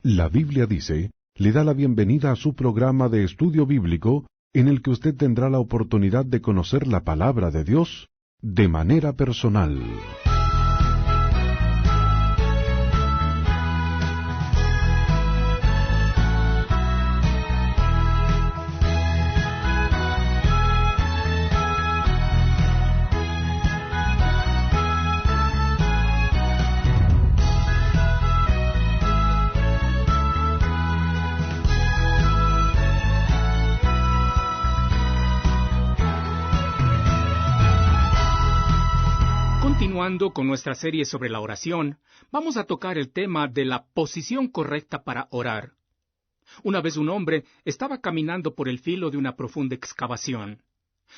La Biblia dice, le da la bienvenida a su programa de estudio bíblico, en el que usted tendrá la oportunidad de conocer la palabra de Dios de manera personal. Continuando con nuestra serie sobre la oración, vamos a tocar el tema de la posición correcta para orar. Una vez un hombre estaba caminando por el filo de una profunda excavación.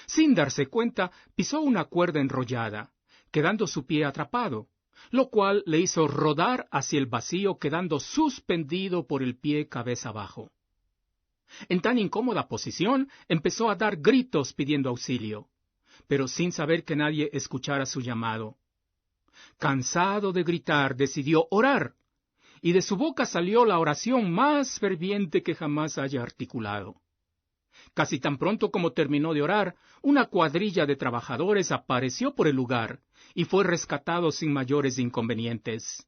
Sin darse cuenta, pisó una cuerda enrollada, quedando su pie atrapado, lo cual le hizo rodar hacia el vacío, quedando suspendido por el pie cabeza abajo. En tan incómoda posición, empezó a dar gritos pidiendo auxilio, pero sin saber que nadie escuchara su llamado. Cansado de gritar, decidió orar, y de su boca salió la oración más ferviente que jamás haya articulado. Casi tan pronto como terminó de orar, una cuadrilla de trabajadores apareció por el lugar, y fue rescatado sin mayores inconvenientes.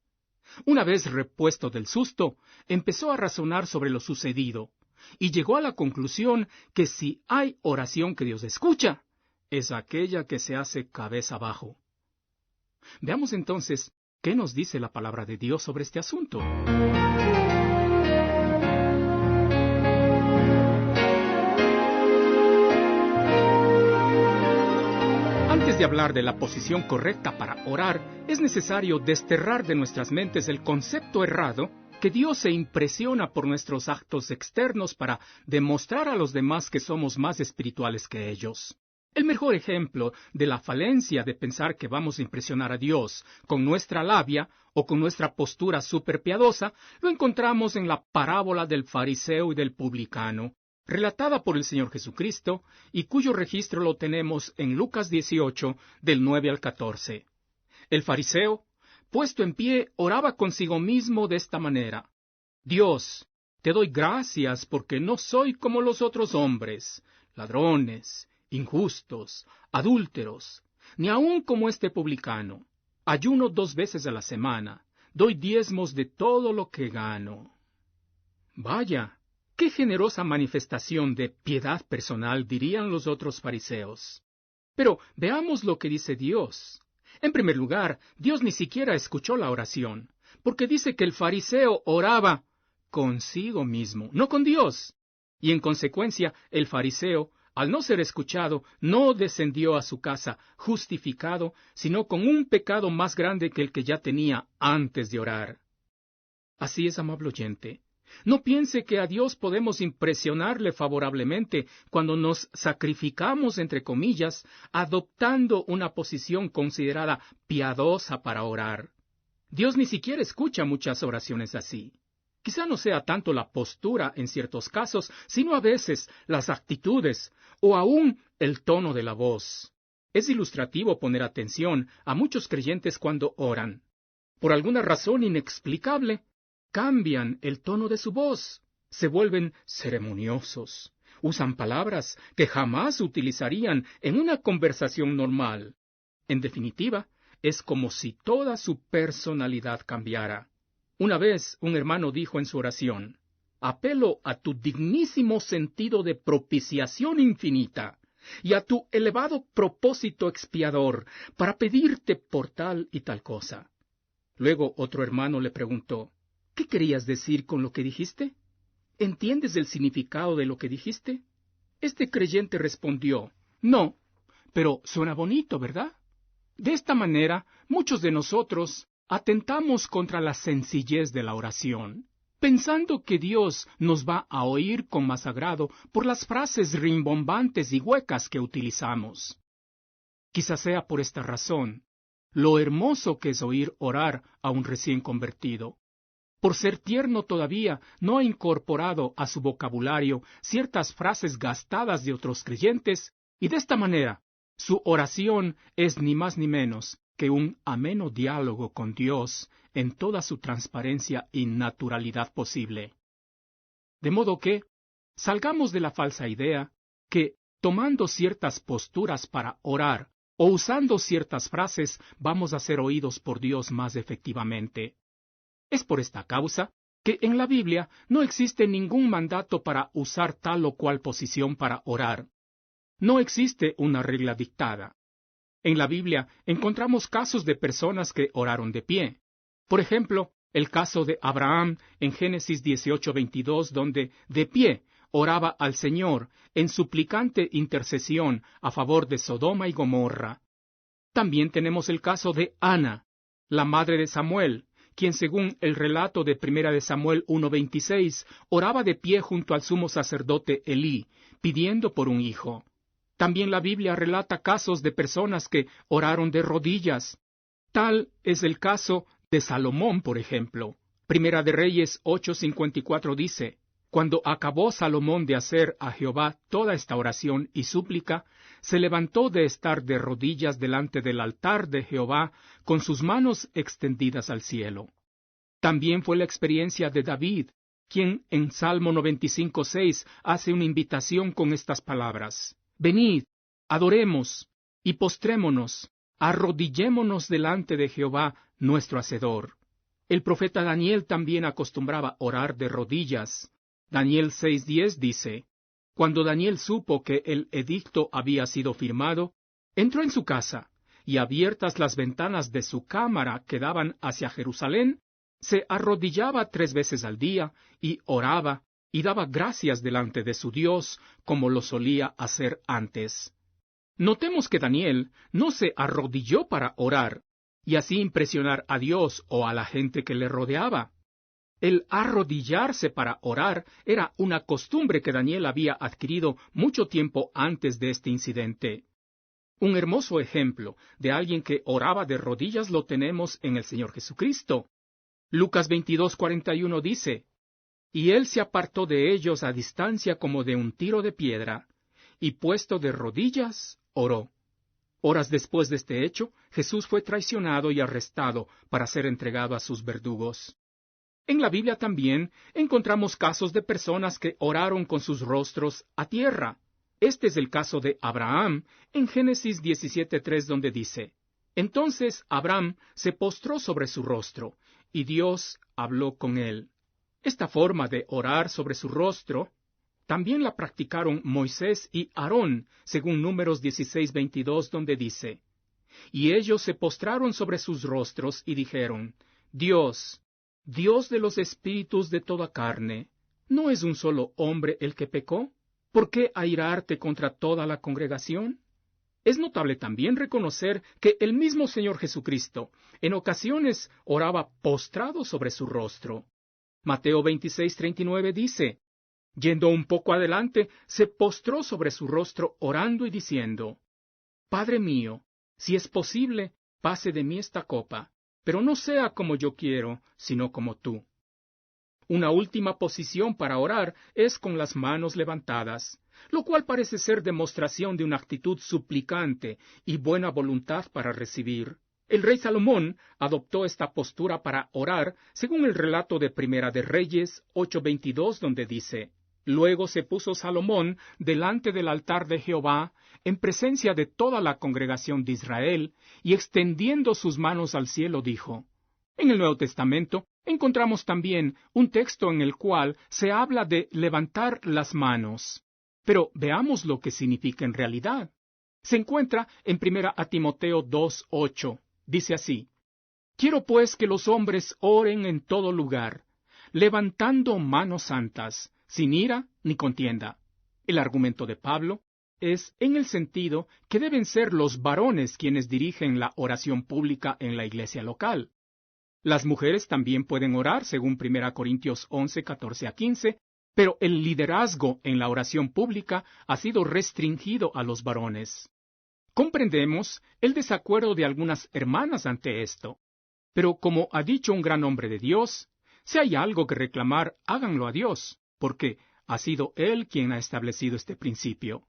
Una vez repuesto del susto, empezó a razonar sobre lo sucedido, y llegó a la conclusión que si hay oración que Dios escucha, es aquella que se hace cabeza abajo. Veamos entonces qué nos dice la palabra de Dios sobre este asunto. Antes de hablar de la posición correcta para orar, es necesario desterrar de nuestras mentes el concepto errado que Dios se impresiona por nuestros actos externos para demostrar a los demás que somos más espirituales que ellos. El mejor ejemplo de la falencia de pensar que vamos a impresionar a Dios con nuestra labia o con nuestra postura superpiadosa lo encontramos en la parábola del fariseo y del publicano, relatada por el Señor Jesucristo y cuyo registro lo tenemos en Lucas 18, del 9 al 14. El fariseo, puesto en pie, oraba consigo mismo de esta manera: Dios, te doy gracias porque no soy como los otros hombres, ladrones, injustos, adúlteros, ni aun como este publicano. Ayuno 2 veces a la semana, doy diezmos de todo lo que gano. Vaya, qué generosa manifestación de piedad personal, dirían los otros fariseos. Pero veamos lo que dice Dios. En primer lugar, Dios ni siquiera escuchó la oración, porque dice que el fariseo oraba consigo mismo, no con Dios. Y en consecuencia, el fariseo, al no ser escuchado, no descendió a su casa justificado, sino con un pecado más grande que el que ya tenía antes de orar. Así es, amable oyente. No piense que a Dios podemos impresionarle favorablemente cuando nos sacrificamos, entre comillas, adoptando una posición considerada piadosa para orar. Dios ni siquiera escucha muchas oraciones así. Quizá no sea tanto la postura en ciertos casos, sino a veces las actitudes o aún el tono de la voz. Es ilustrativo poner atención a muchos creyentes cuando oran. Por alguna razón inexplicable, cambian el tono de su voz, se vuelven ceremoniosos, usan palabras que jamás utilizarían en una conversación normal. En definitiva, es como si toda su personalidad cambiara. Una vez un hermano dijo en su oración: apelo a tu dignísimo sentido de propiciación infinita y a tu elevado propósito expiador para pedirte por tal y tal cosa. Luego otro hermano le preguntó: ¿qué querías decir con lo que dijiste? ¿Entiendes el significado de lo que dijiste? Este creyente respondió: no, pero suena bonito, ¿verdad? De esta manera, muchos de nosotros atentamos contra la sencillez de la oración, pensando que Dios nos va a oír con más agrado por las frases rimbombantes y huecas que utilizamos. Quizás sea por esta razón lo hermoso que es oír orar a un recién convertido. Por ser tierno todavía, no ha incorporado a su vocabulario ciertas frases gastadas de otros creyentes, y de esta manera, su oración es ni más ni menos que un ameno diálogo con Dios en toda su transparencia y naturalidad posible. De modo que salgamos de la falsa idea que, tomando ciertas posturas para orar o usando ciertas frases, vamos a ser oídos por Dios más efectivamente. Es por esta causa que en la Biblia no existe ningún mandato para usar tal o cual posición para orar. No existe una regla dictada. En la Biblia encontramos casos de personas que oraron de pie. Por ejemplo, el caso de Abraham en Génesis 18:22, donde, de pie, oraba al Señor en suplicante intercesión a favor de Sodoma y Gomorra. También tenemos el caso de Ana, la madre de Samuel, quien según el relato de 1 de Samuel 1:26, oraba de pie junto al sumo sacerdote Elí, pidiendo por un hijo. También la Biblia relata casos de personas que oraron de rodillas. Tal es el caso de Salomón, por ejemplo. 1 de Reyes 8:54 dice: Cuando acabó Salomón de hacer a Jehová toda esta oración y súplica, se levantó de estar de rodillas delante del altar de Jehová con sus manos extendidas al cielo. También fue la experiencia de David, quien en Salmo 95:6 hace una invitación con estas palabras: Venid, adoremos y postrémonos, arrodillémonos delante de Jehová nuestro Hacedor. El profeta Daniel también acostumbraba orar de rodillas. Daniel 6:10 dice: Cuando Daniel supo que el edicto había sido firmado, entró en su casa, y abiertas las ventanas de su cámara que daban hacia Jerusalén, se arrodillaba 3 veces al día, y oraba, y daba gracias delante de su Dios, como lo solía hacer antes. Notemos que Daniel no se arrodilló para orar, y así impresionar a Dios o a la gente que le rodeaba. El arrodillarse para orar era una costumbre que Daniel había adquirido mucho tiempo antes de este incidente. Un hermoso ejemplo de alguien que oraba de rodillas lo tenemos en el Señor Jesucristo. Lucas 22:41 dice: Y él se apartó de ellos a distancia como de un tiro de piedra, y puesto de rodillas, oró. Horas después de este hecho, Jesús fue traicionado y arrestado para ser entregado a sus verdugos. En la Biblia también encontramos casos de personas que oraron con sus rostros a tierra. Este es el caso de Abraham en Génesis 17:3, donde dice: Entonces Abraham se postró sobre su rostro, y Dios habló con él. Esta forma de orar sobre su rostro también la practicaron Moisés y Aarón, según Números 16:22, donde dice: Y ellos se postraron sobre sus rostros y dijeron: Dios, Dios de los espíritus de toda carne, ¿no es un solo hombre el que pecó? ¿Por qué airarte contra toda la congregación? Es notable también reconocer que el mismo Señor Jesucristo en ocasiones oraba postrado sobre su rostro. Mateo 26:39 dice: Yendo un poco adelante, se postró sobre su rostro orando y diciendo: Padre mío, si es posible, pase de mí esta copa, pero no sea como yo quiero, sino como tú. Una última posición para orar es con las manos levantadas, lo cual parece ser demostración de una actitud suplicante y buena voluntad para recibir. El rey Salomón adoptó esta postura para orar, según el relato de 1 de Reyes 8:22, donde dice: Luego se puso Salomón delante del altar de Jehová, en presencia de toda la congregación de Israel, y extendiendo sus manos al cielo dijo. En el Nuevo Testamento encontramos también un texto en el cual se habla de levantar las manos. Pero veamos lo que significa en realidad. Se encuentra en 1 Timoteo 2:8. Dice así: Quiero pues que los hombres oren en todo lugar, levantando manos santas, sin ira ni contienda. El argumento de Pablo es en el sentido que deben ser los varones quienes dirigen la oración pública en la iglesia local. Las mujeres también pueden orar, según 1 Corintios 11:14-15, pero el liderazgo en la oración pública ha sido restringido a los varones. Comprendemos el desacuerdo de algunas hermanas ante esto, pero como ha dicho un gran hombre de Dios, si hay algo que reclamar, háganlo a Dios, porque ha sido Él quien ha establecido este principio.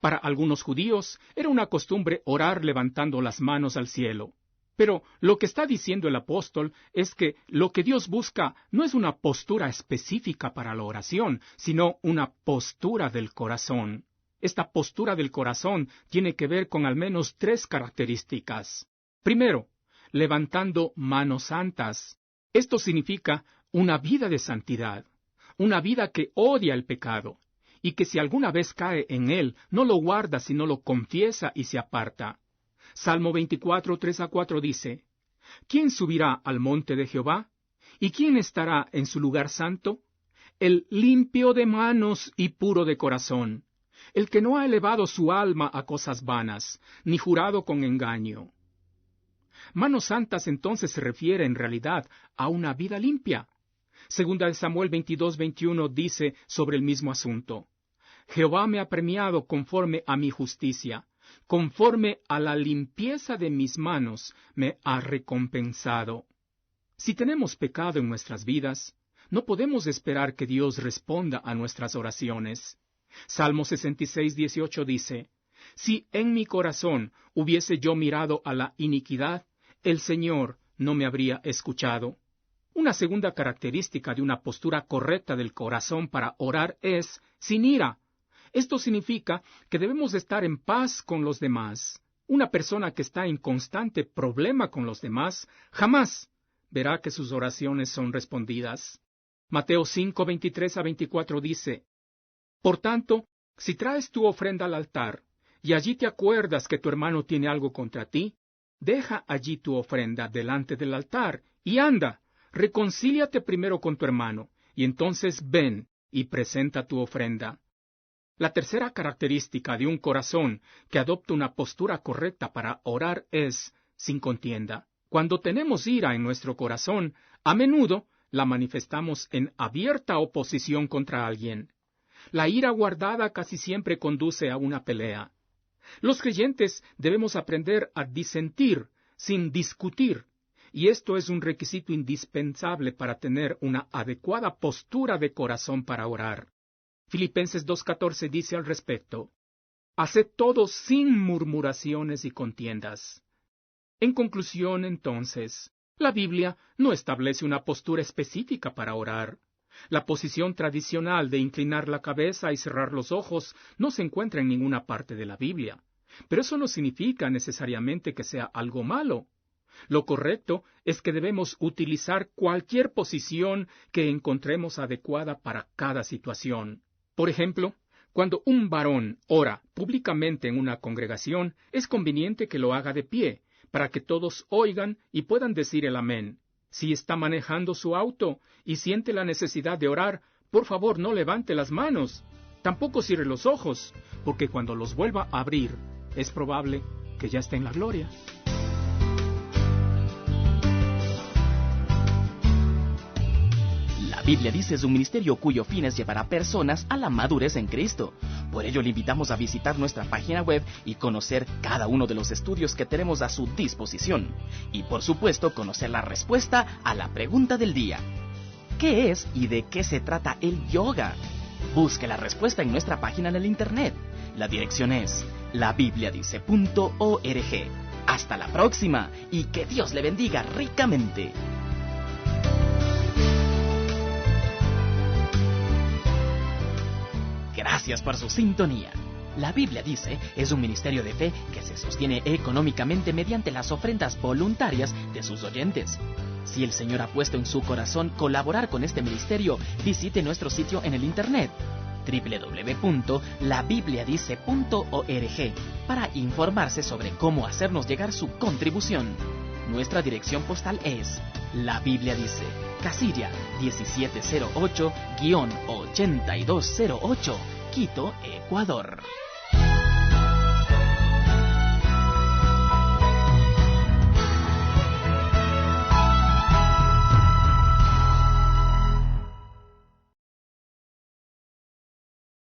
Para algunos judíos era una costumbre orar levantando las manos al cielo. Pero lo que está diciendo el apóstol es que lo que Dios busca no es una postura específica para la oración, sino una postura del corazón. Esta postura del corazón tiene que ver con al menos 3 características. Primero, levantando manos santas. Esto significa una vida de santidad, una vida que odia el pecado, y que si alguna vez cae en él, no lo guarda, sino lo confiesa y se aparta. Salmo 24, 3-4 dice, ¿Quién subirá al monte de Jehová? ¿Y quién estará en su lugar santo? El limpio de manos y puro de corazón, el que no ha elevado su alma a cosas vanas, ni jurado con engaño. Manos santas entonces se refiere en realidad a una vida limpia. Segunda de Samuel 22, 21 dice sobre el mismo asunto, Jehová me ha premiado conforme a mi justicia, conforme a la limpieza de mis manos me ha recompensado. Si tenemos pecado en nuestras vidas, no podemos esperar que Dios responda a nuestras oraciones. Salmo 66, 18 dice, Si en mi corazón hubiese yo mirado a la iniquidad, el Señor no me habría escuchado. Una segunda característica de una postura correcta del corazón para orar es sin ira. Esto significa que debemos estar en paz con los demás. Una persona que está en constante problema con los demás jamás verá que sus oraciones son respondidas. Mateo 5, 23-24 dice, Por tanto, si traes tu ofrenda al altar, y allí te acuerdas que tu hermano tiene algo contra ti, deja allí tu ofrenda delante del altar, y anda, reconcíliate primero con tu hermano, y entonces ven y presenta tu ofrenda. La tercera característica de un corazón que adopta una postura correcta para orar es sin contienda. Cuando tenemos ira en nuestro corazón, a menudo la manifestamos en abierta oposición contra alguien. La ira guardada casi siempre conduce a una pelea. Los creyentes debemos aprender a disentir sin discutir, y esto es un requisito indispensable para tener una adecuada postura de corazón para orar. Filipenses 2:14 dice al respecto, Haced todo sin murmuraciones y contiendas. En conclusión, entonces, la Biblia no establece una postura específica para orar. La posición tradicional de inclinar la cabeza y cerrar los ojos no se encuentra en ninguna parte de la Biblia. Pero eso no significa necesariamente que sea algo malo. Lo correcto es que debemos utilizar cualquier posición que encontremos adecuada para cada situación. Por ejemplo, cuando un varón ora públicamente en una congregación, es conveniente que lo haga de pie, para que todos oigan y puedan decir el amén. Si está manejando su auto y siente la necesidad de orar, por favor no levante las manos. Tampoco cierre los ojos, porque cuando los vuelva a abrir, es probable que ya esté en la gloria. La Biblia dice es un ministerio cuyo fin es llevar a personas a la madurez en Cristo. Por ello le invitamos a visitar nuestra página web y conocer cada uno de los estudios que tenemos a su disposición. Y por supuesto conocer la respuesta a la pregunta del día. ¿Qué es y de qué se trata el yoga? Busque la respuesta en nuestra página en el internet. La dirección es labibliadice.org. Hasta la próxima y que Dios le bendiga ricamente. Gracias por su sintonía. La Biblia dice es un ministerio de fe que se sostiene económicamente mediante las ofrendas voluntarias de sus oyentes. Si el Señor ha puesto en su corazón colaborar con este ministerio, visite nuestro sitio en el internet www.labibliadice.org para informarse sobre cómo hacernos llegar su contribución. Nuestra dirección postal es La Biblia Dice, casilla 1708-8208, Quito, Ecuador.